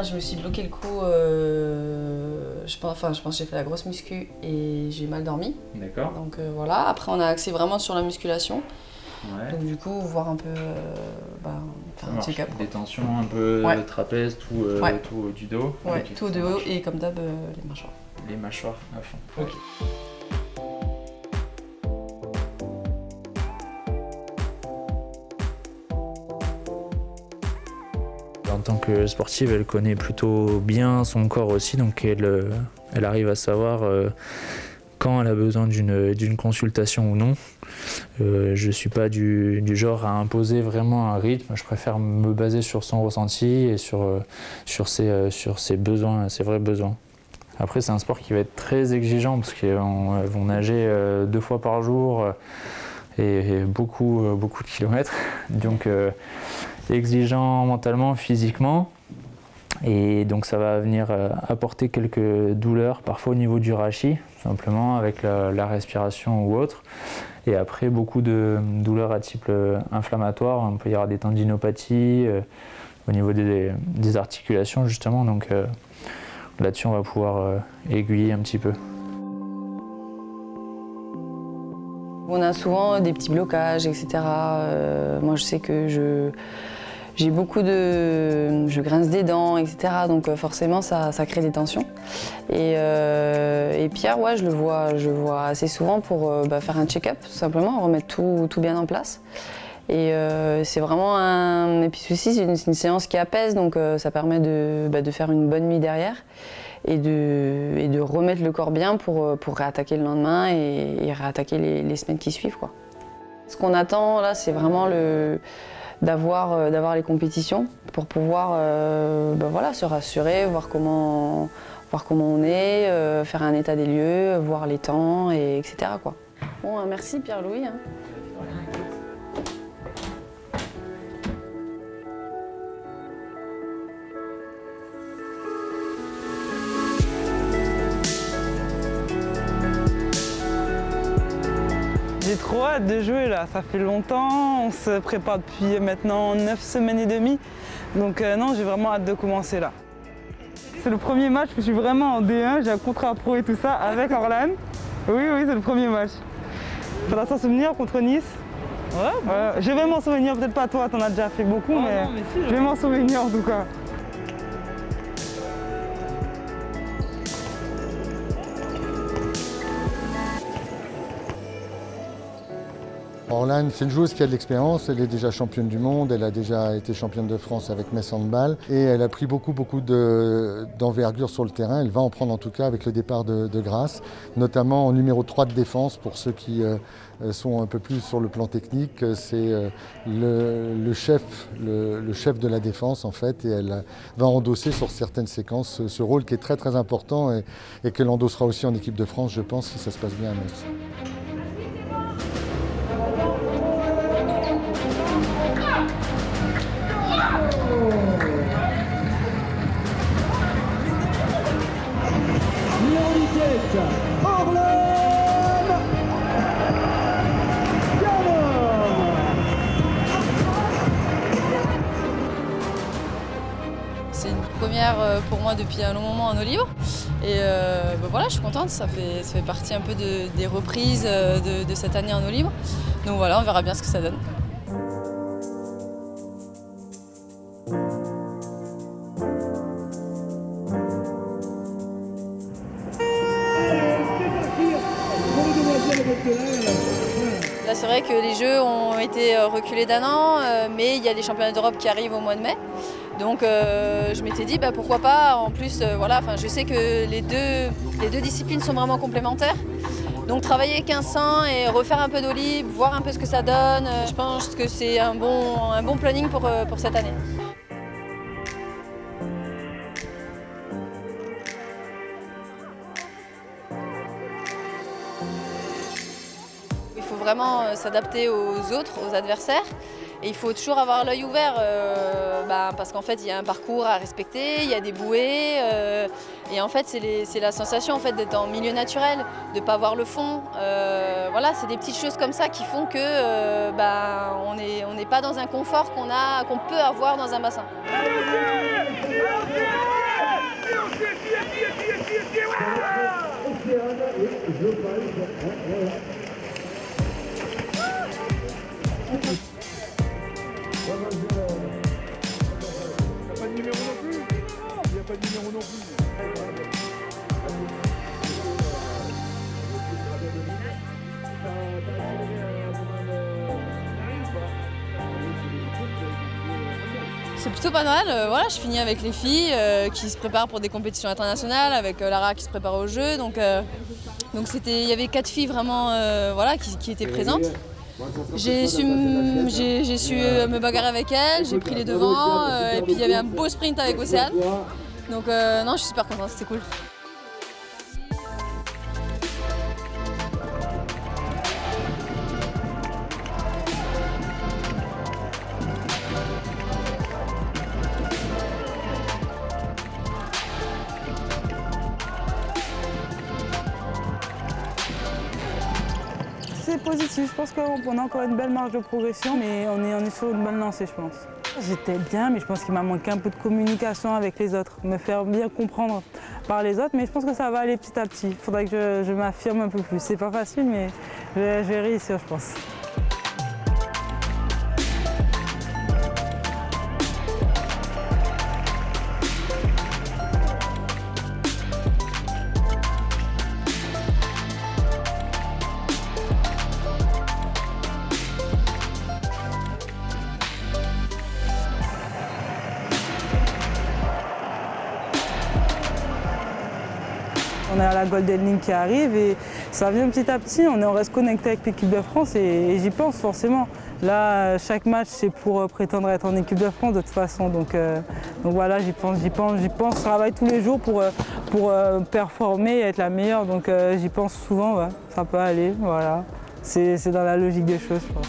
je me suis bloqué le cou, je pense que j'ai fait la grosse muscu et j'ai mal dormi. D'accord. Donc voilà, après on a axé vraiment sur la musculation. Ouais. Donc du coup, voir un peu, faire un check-up. Des tensions un peu trapèze, tout, tout du dos. Ouais, okay, tout de haut et comme d'hab, les mâchoires. Les mâchoires à fond. Ouais. Ok. En tant que sportive, elle connaît plutôt bien son corps aussi, donc elle arrive à savoir quand elle a besoin d'une consultation ou non. Je ne suis pas du genre à imposer vraiment un rythme, je préfère me baser sur son ressenti et sur ses besoins, ses vrais besoins. Après, c'est un sport qui va être très exigeant parce qu'elles vont nager 2 fois par jour et beaucoup de kilomètres. Donc, exigeant mentalement, physiquement. Et donc ça va venir apporter quelques douleurs, parfois au niveau du rachis, simplement avec la respiration ou autre. Et après, beaucoup de douleurs à type inflammatoire. Il peut y avoir des tendinopathies au niveau des articulations, justement. Donc là-dessus, on va pouvoir aiguiller un petit peu. On a souvent des petits blocages, etc. Moi, je sais que j'ai je grince des dents, etc. Donc forcément, ça crée des tensions. Et Pierre, ouais, je le vois assez souvent pour faire un check-up, tout simplement, remettre tout bien en place. Et c'est vraiment Et puis ceci, c'est une séance qui apaise, donc ça permet de faire une bonne nuit derrière et de remettre le corps bien pour réattaquer le lendemain et réattaquer les semaines qui suivent, quoi. Ce qu'on attend, là, c'est vraiment d'avoir les compétitions pour pouvoir se rassurer, voir comment on est, faire un état des lieux, voir les temps, etc. quoi. Bon, merci Pierre-Louis. J'ai trop hâte de jouer là, ça fait longtemps, on se prépare depuis maintenant 9 semaines et demie. Donc non, j'ai vraiment hâte de commencer là. C'est le premier match où je suis vraiment en D1, j'ai un contrat pro et tout ça avec Orlan. Oui, c'est le premier match. Faudra s'en souvenir contre Nice. Ouais, bon. Je vais m'en souvenir, peut-être pas toi, t'en as déjà fait beaucoup, mais si, je vais m'en souvenir en tout cas. Orlan, c'est une joueuse qui a de l'expérience, elle est déjà championne du monde, elle a déjà été championne de France avec Metz Handball et elle a pris beaucoup d'envergure sur le terrain. Elle va en prendre en tout cas avec le départ de Grasse, notamment en numéro 3 de défense pour ceux qui sont un peu plus sur le plan technique. C'est le chef de la défense en fait et elle va endosser sur certaines séquences ce rôle qui est très très important et qu'elle endossera aussi en équipe de France, je pense, si ça se passe bien à Metz. C'est une première pour moi depuis un long moment en eau libre. Et voilà, je suis contente, ça fait partie un peu des reprises de cette année en eau libre. Donc voilà, on verra bien ce que ça donne. Là, c'est vrai que les Jeux ont été reculés d'1 an, mais il y a les championnats d'Europe qui arrivent au mois de mai. Donc je m'étais dit pourquoi pas, en plus je sais que les deux disciplines sont vraiment complémentaires. Donc travailler 1500 et refaire un peu d'eau libre, voir un peu ce que ça donne, je pense que c'est un bon planning pour cette année. Il faut vraiment s'adapter aux autres, aux adversaires. Et il faut toujours avoir l'œil ouvert parce qu'en fait il y a un parcours à respecter, il y a des bouées et en fait c'est la sensation en fait, d'être en milieu naturel, de ne pas voir le fond. Voilà, c'est des petites choses comme ça qui font que on n'est pas dans un confort qu'on peut avoir dans un bassin. C'est plutôt pas mal, voilà, je finis avec les filles qui se préparent pour des compétitions internationales, avec Lara qui se prépare au jeu, donc il y avait 4 filles vraiment voilà, qui étaient présentes. J'ai su me bagarrer avec elles, j'ai pris les devants, et puis il y avait un beau sprint avec Océane, donc non, je suis super contente, c'était cool. C'est positif, je pense qu'on a encore une belle marge de progression, mais on est sur une bonne lancée, je pense. J'étais bien, mais je pense qu'il m'a manqué un peu de communication avec les autres, me faire bien comprendre par les autres, mais je pense que ça va aller petit à petit. Il faudrait que je m'affirme un peu plus. C'est pas facile, mais je vais réussir, je pense. On a la Golden League qui arrive et ça vient petit à petit, on reste connecté avec l'équipe de France et j'y pense forcément. Là, chaque match, c'est pour prétendre être en équipe de France de toute façon. Donc voilà, j'y pense, je travaille tous les jours pour performer et être la meilleure. Donc j'y pense souvent, ouais. Ça peut aller, voilà. C'est dans la logique des choses, je pense.